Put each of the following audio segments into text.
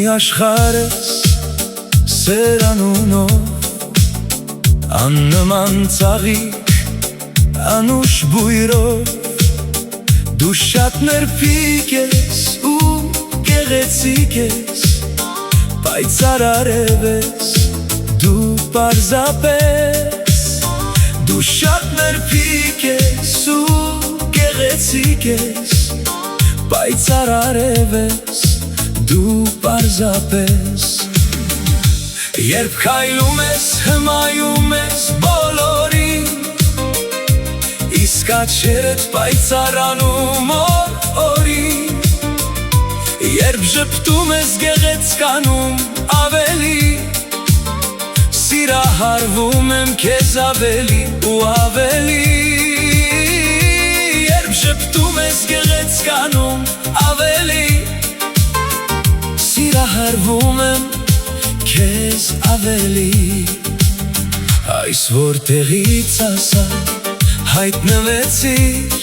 աշխարհ ես սերանունով, աննման ծաղիկ, անուշ բույրով, դու շատ նրբիկ ես ու գեղեցիկ ես, պայծառարև ես դու պարզապես, դու շատ նրբիկ ես ու գեղեցիկ ես, պայծառարև ես դու պարզապես։ Երբ քայլում ես, հմայում ես բոլորին, իսկ աչքերդ պայծառանում օր-օրին, երբ ժպտում ես գեղեցկանում ավելի, սիրահարվում եմ քեզ ավելի ու ավելի, երբ ժպտում ես գեղեցկանում ավելի, սիրահարվում եմ քեզ ավելի։ Այս որտեղից ասա հայտնվեցիր,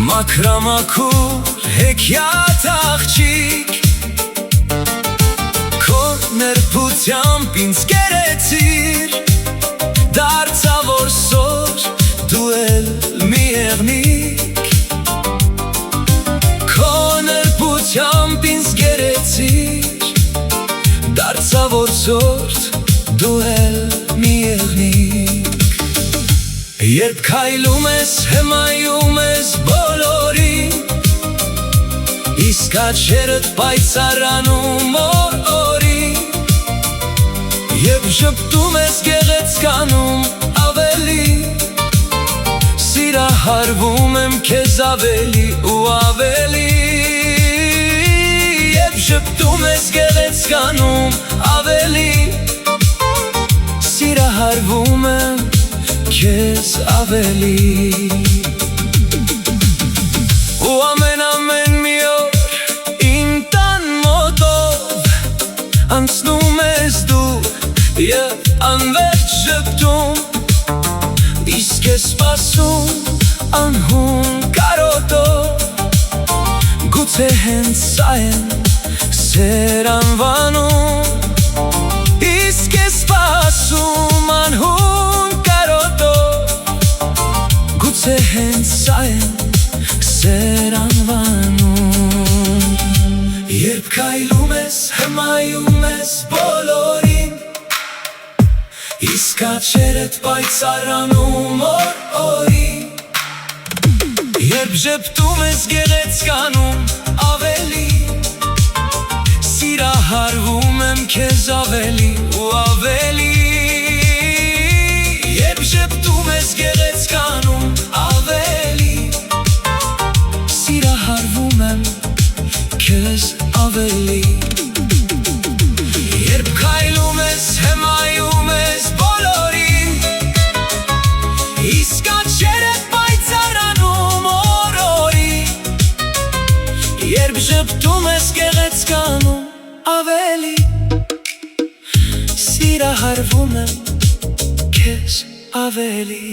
մաքրամաքուր հեքիաթ աղջիկ, քո նրբությամբ ինձ կերեցիր, դարձա որսոր դու էլ մի եղնիկ, քո նրբությամբ ինձ կերեցիր, դարձա որսոր դու էլ մի եղնիկ։ Երբ քայլում ես, հմայում ես բոլորին, իսկ աչքերդ պայծառանում օր-օրին, երբ ժպտում ես գեղեցկանում ավելի, սիրահարվում եմ քեզ ավելի ու ավելի, երբ ժպտում ես գեղեցկանում ավելի, սիրահարվում եմ քեզ ավելի։ Ու ամեն մի օր իմ տան մոտով անցնում ես դու և անվերջ ժպտում, իսկ ես սպասում անհուն կարոտով, գուցե հենց սա եմ սեր անվանում, իսկ ես սպասում անհուն կարոտով, գուցե հենց սա եմ սեր անվանում։ Երբ քայլում ես, հմայում ես բոլորին, իսկ աչքերդ պայծառանում օր-օրին, երբ ժպտում ես գեղեցկանում ավելի, սիրահարվում եմ քեզ ավելի ու ավելի, երբ ժպտում ես գեղեցկանում ավելի, սիրահարվում եմ քեզ ավելի։ Երբ քայլում ես, հմայում ես բոլորին, իսկ աչքերդ պայծառանում օր-օրին, երբ ժպտում ես գեղեցկանում ավելի, սիրահարվում եմ քեզ ավելի։